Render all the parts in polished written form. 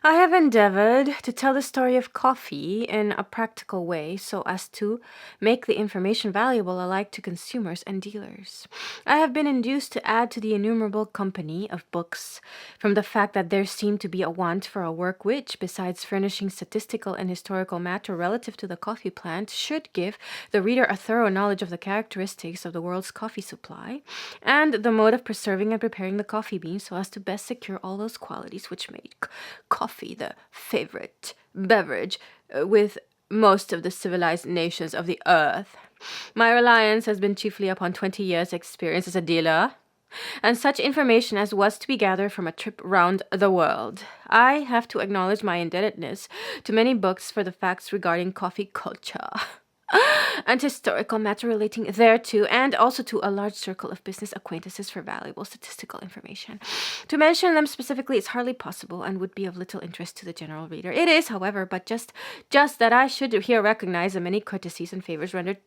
I have endeavored to tell the story of coffee in a practical way so as to make the information valuable alike to consumers and dealers. I have been induced to add to the innumerable company of books from the fact that there seemed to be a want for a work which, besides furnishing statistical and historical matter relative to the coffee plant, should give the reader a thorough knowledge of the characteristics of the world's coffee supply and the mode of preserving and preparing the coffee bean so as to best secure all those qualities which made coffee the favorite beverage with most of the civilized nations of the earth. My reliance has been chiefly upon 20 years' experience as a dealer, and such information as was to be gathered from a trip round the world. I have to acknowledge my indebtedness to many books for the facts regarding coffee culture and historical matter relating thereto, and also to a large circle of business acquaintances for valuable statistical information. To mention them specifically is hardly possible and would be of little interest to the general reader. It is, however, but just that I should here recognize the many courtesies and favors rendered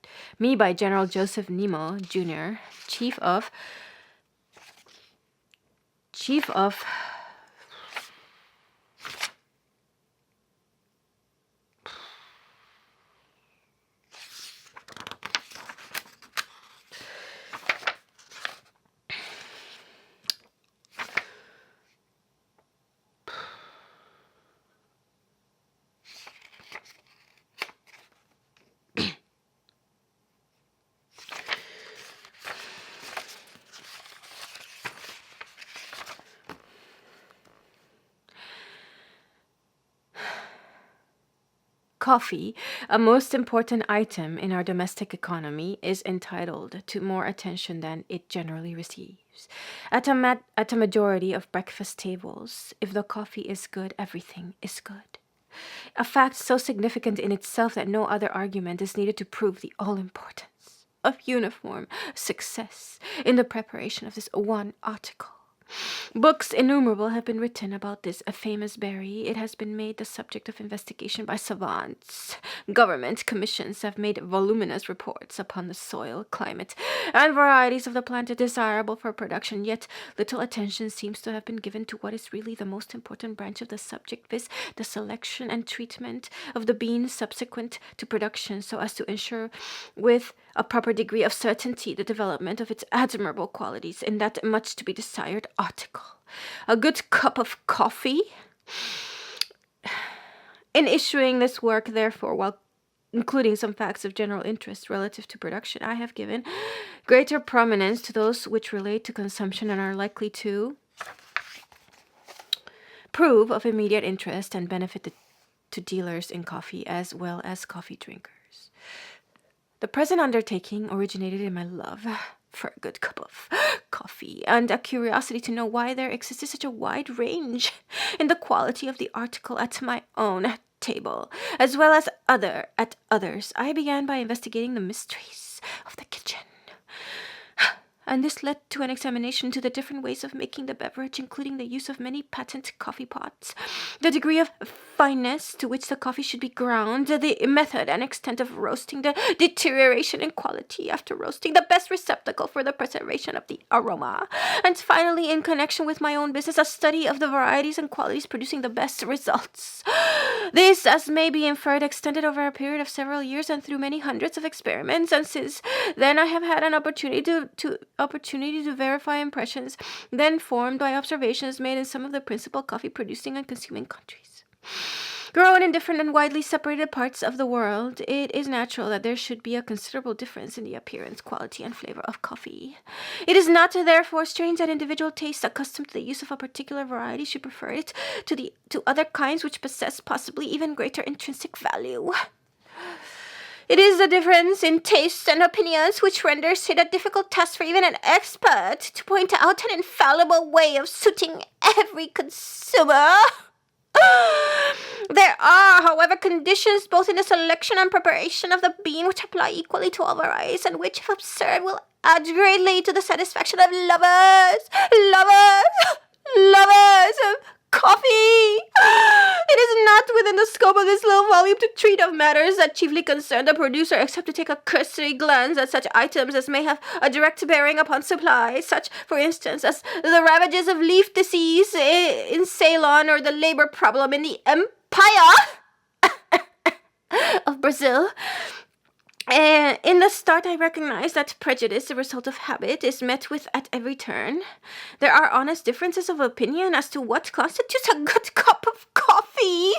me by General Joseph Nemo, Jr., Chief of Coffee, a most important item in our domestic economy, is entitled to more attention than it generally receives. At a majority of breakfast tables, if the coffee is good, everything is good. A fact so significant in itself that no other argument is needed to prove the all-importance of uniform success in the preparation of this one article. Books innumerable have been written about this famous berry. It has been made the subject of investigation by savants. Government commissions have made voluminous reports upon the soil, climate, and varieties of the plant desirable for production, yet little attention seems to have been given to what is really the most important branch of the subject, viz., the selection and treatment of the bean subsequent to production, so as to ensure with a proper degree of certainty the development of its admirable qualities in that much to be desired article. A good cup of coffee. In issuing this work, therefore, while including some facts of general interest relative to production, I have given greater prominence to those which relate to consumption and are likely to prove of immediate interest and benefit to dealers in coffee as well as coffee drinkers. The present undertaking originated in my love for a good cup of coffee and a curiosity to know why there existed such a wide range in the quality of the article at my own table, as well as at others. I began by investigating the mysteries of the kitchen, and this led to an examination to the different ways of making the beverage, including the use of many patent coffee pots, the degree of fineness to which the coffee should be ground, the method and extent of roasting, the deterioration in quality after roasting, the best receptacle for the preservation of the aroma, and finally, in connection with my own business, a study of the varieties and qualities producing the best results. This, as may be inferred, extended over a period of several years and through many hundreds of experiments, and since then I have had an opportunity to verify impressions then formed by observations made in some of the principal coffee producing and consuming countries. Grown in different and widely separated parts of the world, it is natural that there should be a considerable difference in the appearance, quality, and flavor of coffee. It is not, therefore, strange that individual tastes accustomed to the use of a particular variety should prefer it to other kinds which possess possibly even greater intrinsic value. It is the difference in tastes and opinions which renders it a difficult task for even an expert to point out an infallible way of suiting every consumer. There are, however, conditions both in the selection and preparation of the bean which apply equally to all varieties, and which, if observed, will add greatly to the satisfaction of lovers of coffee. It is not within the scope of this little volume to treat of matters that chiefly concern the producer, except to take a cursory glance at such items as may have a direct bearing upon supply, such, for instance, as the ravages of leaf disease in Ceylon or the labor problem in the Empire of Brazil. In the start, I recognize that prejudice, the result of habit, is met with at every turn. There are honest differences of opinion as to what constitutes a good cup of coffee.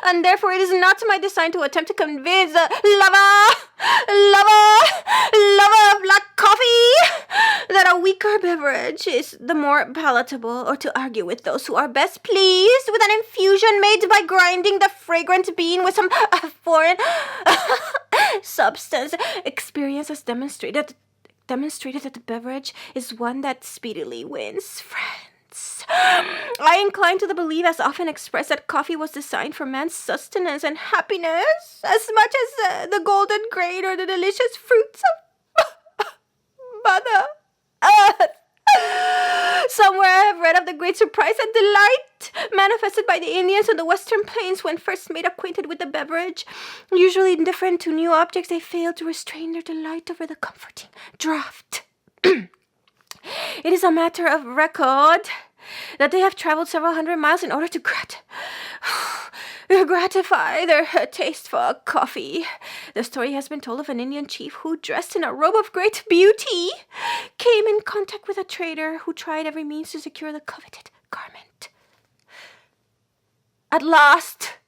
And therefore it is not my design to attempt to convince the lover of black coffee that a weaker beverage is the more palatable, or to argue with those who are best pleased with an infusion made by grinding the fragrant bean with some foreign substance. Experience has demonstrated that the beverage is one that speedily wins friends. I incline to the belief, as often expressed, that coffee was designed for man's sustenance and happiness as much as the golden grain or the delicious fruits of Mother Earth. Somewhere I have read of the great surprise and delight manifested by the Indians on the western plains when first made acquainted with the beverage. Usually indifferent to new objects, they failed to restrain their delight over the comforting draught. It is a matter of record that they have traveled several hundred miles in order to gratify their taste for coffee. The story has been told of an Indian chief who, dressed in a robe of great beauty, came in contact with a trader who tried every means to secure the coveted garment. At last,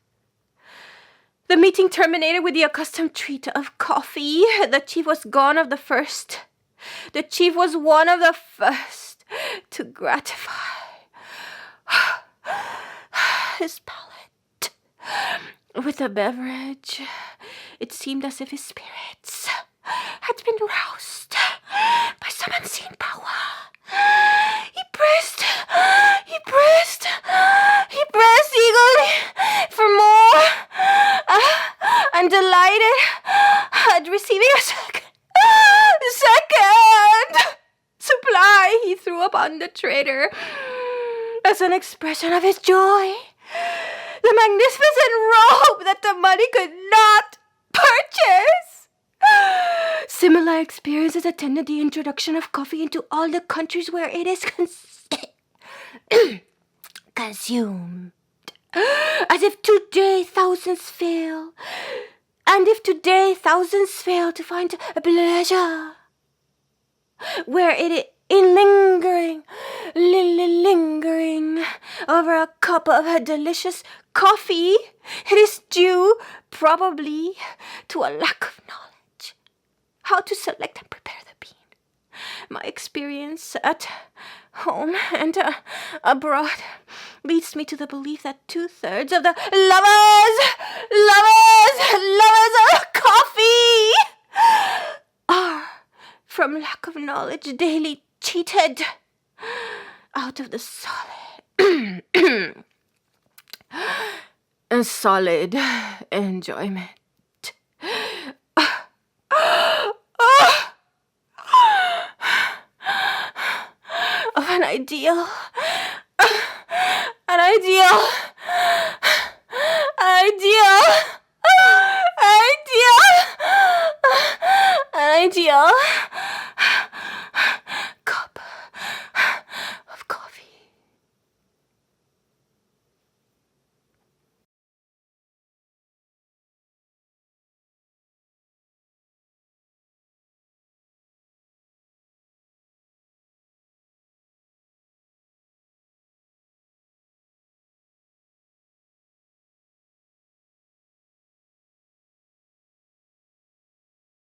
the meeting terminated with the accustomed treat of coffee. The chief was one of the first to gratify his palate with the beverage. It seemed as if his spirits had been roused by some unseen power. He pressed eagerly for more, and delighted at receiving a second supply he threw upon the trader as an expression of his joy. The magnificent robe that the money could not purchase. Similar experiences attended the introduction of coffee into all the countries where it is consumed. As if today thousands fail to find a pleasure where it in lingering over a cup of delicious coffee, it is due probably to a lack of knowledge how to select and prepare the bean. My experience at home and abroad leads me to the belief that 2/3 of the lovers of coffee are, from lack of knowledge, daily cheated out of the solid enjoyment of an ideal